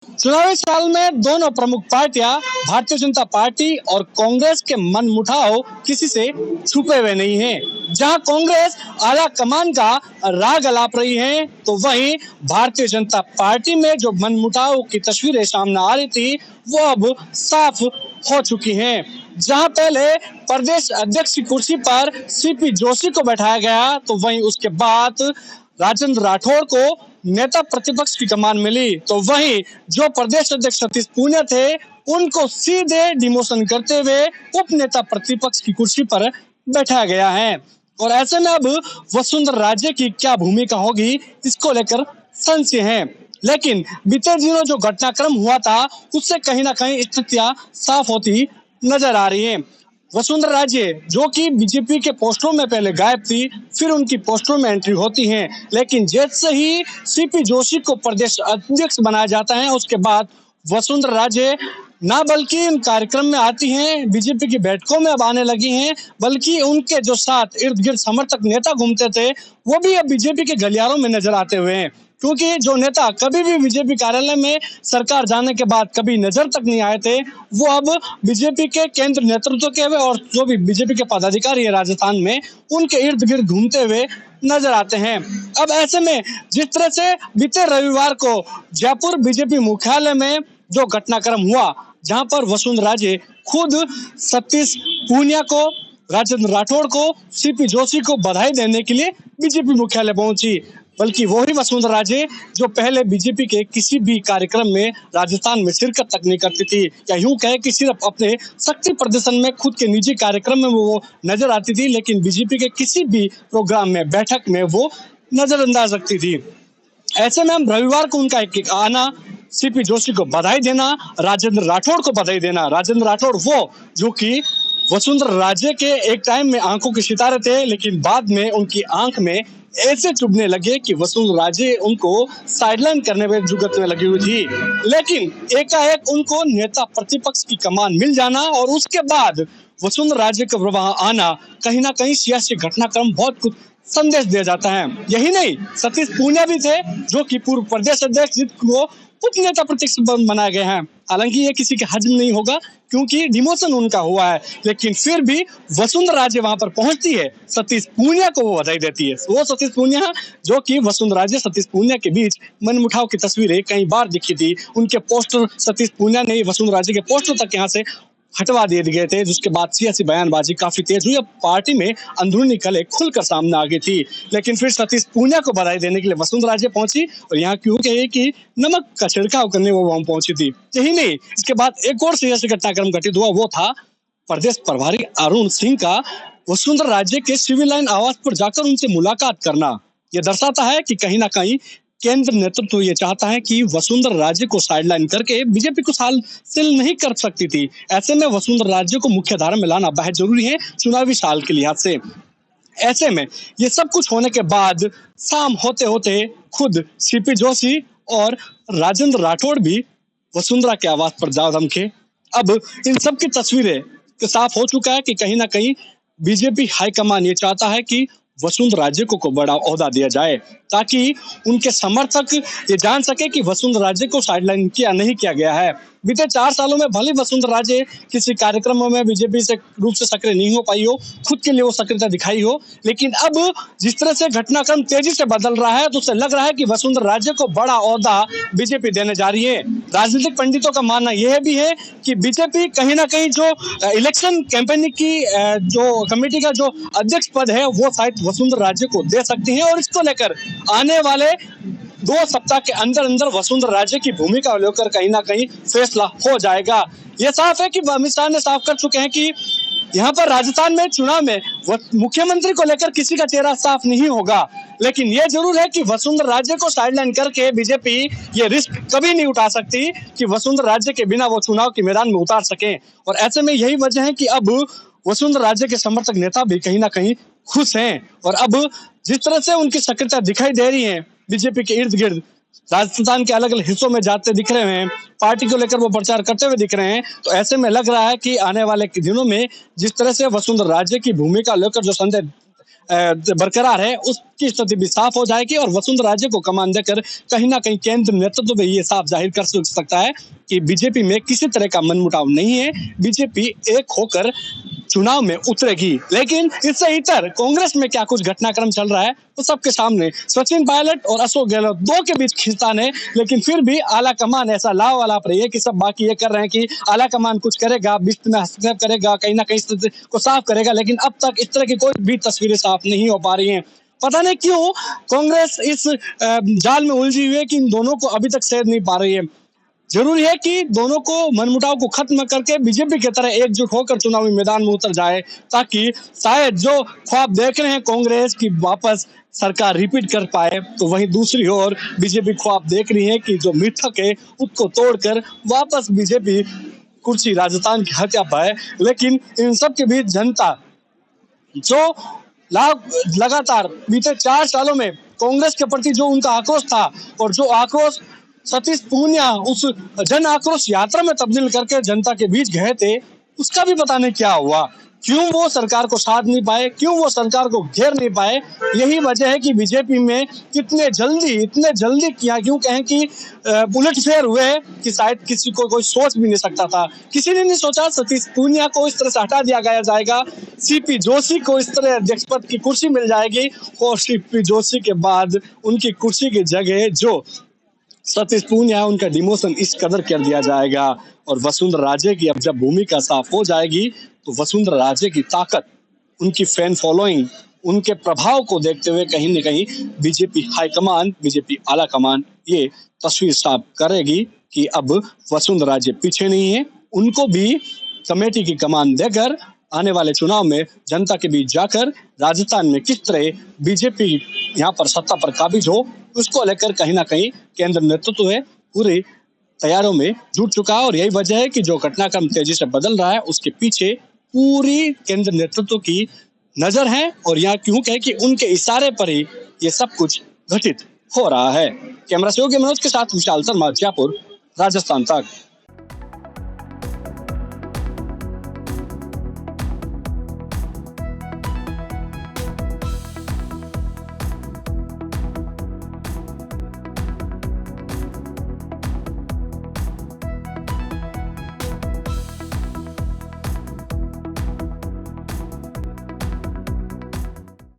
चुनावी साल में दोनों प्रमुख पार्टियां भारतीय जनता पार्टी और कांग्रेस के मनमुटाव किसी से छुपे हुए नहीं हैं। जहां कांग्रेस आला कमान का राग अलाप रही है, तो वहीं भारतीय जनता पार्टी में जो मनमुटाव की तस्वीरें सामने आ रही थी वो अब साफ हो चुकी हैं। जहां पहले प्रदेश अध्यक्ष की कुर्सी पर सीपी जोशी को बैठाया गया, तो वहीं उसके बाद राजेंद्र राठौड़ को नेता प्रतिपक्ष की कमान मिली, तो वहीं जो प्रदेश अध्यक्ष सतीश पूनिया थे उनको सीधे डिमोशन करते हुए उप नेता प्रतिपक्ष की कुर्सी पर बैठाया गया है। और ऐसे में अब वसुंधरा राजे की क्या भूमिका होगी, इसको लेकर संशय है। लेकिन बीते दिनों जो घटनाक्रम हुआ था उससे कहीं ना कहीं स्थितियां साफ होती नजर आ रही हैं। वसुंधरा राजे जो कि बीजेपी के पोस्टरों में पहले गायब थी, फिर उनकी पोस्टरों में एंट्री होती है, लेकिन जैसे ही सीपी जोशी को प्रदेश अध्यक्ष बनाया जाता है उसके बाद वसुंधरा राजे ना बल्कि इन कार्यक्रम में आती हैं, बीजेपी की बैठकों में अब आने लगी हैं, बल्कि उनके जो साथ इर्द गिर्द समर्थक नेता घूमते थे वो भी अब बीजेपी के गलियारों में नजर आते हुए हैं। क्योंकि जो नेता कभी भी बीजेपी कार्यालय में सरकार जाने के बाद कभी नजर तक नहीं आए थे, वो अब बीजेपी के केंद्र नेतृत्व के हुए और जो भी बीजेपी के पदाधिकारी है राजस्थान में, उनके इर्द गिर्द घूमते हुए नजर आते हैं। अब ऐसे में जिस तरह से बीते रविवार को जयपुर बीजेपी मुख्यालय में जो घटनाक्रम हुआ, जहां पर वसुंधरा राजे खुद सतीश पूनिया को, राजेंद्र राठौड़ को, सीपी जोशी को बधाई देने के लिए बीजेपी मुख्यालय पहुंची, बल्कि वही वसुंधरा राजे जो पहले बीजेपी के किसी भी कार्यक्रम में राजस्थान में शिरकत तक नहीं करती थी, या यूं कहे कि सिर्फ अपने शक्ति प्रदर्शन में खुद के निजी कार्यक्रम में वो नजर आती थी, लेकिन बीजेपी के किसी भी प्रोग्राम में, बैठक में वो नजरअंदाज रखती थी। ऐसे में हम रविवार को उनका एक आना, सीपी जोशी को बधाई देना, राजेंद्र राठौड़ को बधाई देना, राजेंद्र राठौड़ वो जो कि वसुंधरा राजे के एक टाइम में आंखों के सितारे थे, लेकिन बाद में उनकी आंख में ऐसे चुभने लगे कि वसुंधरा राजे उनको साइडलाइन करने में जुगत में लगी हुई थी। लेकिन एकाएक उनको नेता प्रतिपक्ष की कमान मिल जाना और उसके बाद वसुंधरा राजे का वहां आना, कहीं ना कहीं सियासी घटनाक्रम बहुत कुछ संदेश दिया जाता है। यही नहीं, सतीश पूनिया भी थे जो कि पूर्व प्रदेश अध्यक्ष जिनको उप नेता प्रतिपक्ष बनाया गया है। हालांकि ये किसी के हजम नहीं होगा क्योंकि डिमोशन उनका हुआ है, लेकिन फिर भी वसुंधरा राजे वहां पर पहुंचती है, सतीश पूनिया को वो बधाई देती है। वो सतीश पूनिया जो कि वसुंधरा राजे सतीश पूनिया के बीच मनमुटाव की तस्वीरें कई बार दिखी थी। उनके पोस्टर सतीश पूनिया ने वसुंधरा राजे के पोस्टर तक यहाँ से हटवा दिए गए थे, जिसके बाद सियासी बयानबाजी काफी तेज हुई। अब पार्टी में अंदरूनी कलह खुलकर सामने आ गई थी, लेकिन फिर सतीश पूनिया को बधाई देने के लिए वसुंधरा राजे पहुंची और यहाँ क्यों कहे कि नमक का छिड़काव करने वो वहां पहुंची थी। यही नहीं, इसके बाद एक और सियासी घटनाक्रम घटित हुआ, वो था प्रदेश प्रभारी अरुण सिंह का वसुंधरा राजे के सिविल लाइन आवास पर जाकर उनसे मुलाकात करना। यह दर्शाता है कि कहीं ना कहीं केंद्र नेतृत्व ये चाहता है कि वसुंधरा राजे को साइडलाइन करके बीजेपी को हासिल नहीं कर सकती थी। ऐसे में वसुंधरा राजे को मुख्य धारा में लाना बेहद जरूरी है चुनावी साल के लिहाज से। ऐसे में ये सब कुछ होने के बाद शाम होते होते खुद सीपी जोशी और राजेंद्र राठौड़ भी वसुंधरा के आवास पर जा धमके। अब इन सब की तस्वीरें साफ हो चुका है कि कहीं ना कहीं बीजेपी हाईकमान ये चाहता है कि वसुंधरा राजे को बड़ा ओहदा दिया जाए, ताकि उनके समर्थक ये जान सके कि वसुंधरा राजे को साइडलाइन किया नहीं किया गया है। बीते 4 सालों में भले वसुंधरा राजे किसी कार्यक्रमों में बीजेपी से रूप से सक्रिय नहीं हो पाई हो, खुद के लिए वो सक्रियता दिखाई हो, लेकिन अब जिस तरह से घटनाक्रम तेजी से बदल रहा है तो उससे लग रहा है कि वसुंधरा राजे को बड़ा ओहदा बीजेपी देने जा रही है। राजनीतिक पंडितों का मानना यह भी है कि बीजेपी कहीं ना कहीं जो इलेक्शन कैंपेन की जो कमेटी का जो अध्यक्ष पद है वो शायद वसुंधरा राजे को दे सकती है, और इसको लेकर आने वाले 2 सप्ताह के अंदर अंदर वसुंधरा राजे की भूमिका लेकर कहीं ना कहीं फैसला हो जाएगा। यह साफ है कि अमित शाह ने साफ कर चुके हैं कि यहाँ पर राजस्थान में चुनाव में मुख्यमंत्री को लेकर किसी का चेहरा साफ नहीं होगा, लेकिन यह जरूर है कि वसुंधरा राजे को साइडलाइन करके बीजेपी ये रिस्क कभी नहीं उठा सकती कि वसुंधरा राजे के बिना वो चुनाव के मैदान में उतार सके। और ऐसे में यही वजह है कि अब वसुंधरा राजे के समर्थक नेता भी कहीं ना कहीं खुश हैं, और अब जिस तरह से उनकी सक्रियता दिखाई दे रही है बीजेपी के इर्द गिर्द, राजस्थान के अलग अलग हिस्सों में जाते दिख रहे हैं, पार्टी को लेकर वो प्रचार करते हुए दिख रहे हैं, तो ऐसे में लग रहा है कि आने वाले दिनों में जिस तरह से वसुंधरा राजे की भूमिका लेकर जो संदेश बरकरार है उसकी स्थिति भी साफ हो जाएगी और वसुंधरा राजे को कमान देकर कहीं ना कहीं केंद्र नेतृत्व भी ये साफ जाहिर कर सकता है कि बीजेपी में किसी तरह का मनमुटाव नहीं है। बीजेपी एक होकर चुनाव में उतरेगी। लेकिन इससे इतर कांग्रेस में क्या कुछ घटनाक्रम चल रहा है तो सबके सामने सचिन पायलट और अशोक गहलोत दो के बीच खींचतान है। लेकिन फिर भी आला कमान ऐसा लाव वाला रही है कि सब बाकी ये कर रहे हैं कि आला कमान कुछ करेगा, बीच में हस्तक्षेप करेगा, कहीं ना कहीं स्थिति को साफ करेगा। लेकिन अब तक इस तरह की कोई भी तस्वीरें साफ नहीं हो पा रही है। पता नहीं क्यों कांग्रेस इस जाल में उलझी हुई है कि इन दोनों को अभी तक सेध नहीं पा रही है। जरूरी है कि दोनों को मनमुटाव को खत्म करके बीजेपी की तरह एकजुट होकर चुनावी मैदान में उतर जाए, ताकि शायद जो ख्वाब देख रहे हैं कांग्रेस की वापस सरकार रिपीट कर पाए, तो वहीं दूसरी ओर बीजेपी ख्वाब देख रही है कि जो मिथक है उसको तोड़कर वापस बीजेपी कुर्सी राजस्थान की हत्या पाए। लेकिन इन सब के बीच जनता जो लगातार बीते 4 सालों में कांग्रेस के प्रति जो उनका आक्रोश था और जो आक्रोश सतीश पूनिया उस जन आक्रोश यात्रा में तब्दील करके जनता के बीच गए थे, उसका भी पता नहीं क्या हुआ। क्यों वो सरकार को साध नहीं पाए, क्यों वो सरकार को घेर नहीं पाए। यही वजह है कि बीजेपी में इतने जल्दी किया, क्यों कहें कि उलटफेर हुए कि शायद किसी को कोई सोच भी नहीं सकता था। किसी ने नहीं सोचा सतीश पूनिया को इस तरह से हटा दिया गया जाएगा, सीपी जोशी को इस तरह अध्यक्ष पद की कुर्सी मिल जाएगी और सीपी जोशी के बाद उनकी कुर्सी की जगह जो सतीश पूनिया उनका डिमोशन इस कदर कर दिया जाएगा। और वसुंधरा राजे की अब जब भूमिका साफ हो जाएगी तो वसुंधरा राजे की ताकत, उनकी फैन फॉलोइंग, उनके प्रभाव को देखते हुए कहीं न कहीं बीजेपी हाईकमान, बीजेपी आला कमान ये तस्वीर साफ करेगी कि अब वसुंधरा राजे पीछे नहीं है। उनको भी कमेटी की कमान देकर आने वाले चुनाव में जनता के बीच जाकर राजस्थान में किस तरह बीजेपी यहाँ पर सत्ता पर काबिज हो, उसको लेकर कहीं ना कहीं केंद्र नेतृत्व है पूरी तैयारियों में जुट चुका है। और यही वजह है कि जो घटनाक्रम तेजी से बदल रहा है उसके पीछे पूरी केंद्र नेतृत्व की नजर है और यहाँ क्यों कहे कि उनके इशारे पर ही ये सब कुछ घटित हो रहा है। कैमरा सहयोगी मनोज के साथ विशाल शर्मा, जयपुर, राजस्थान तक।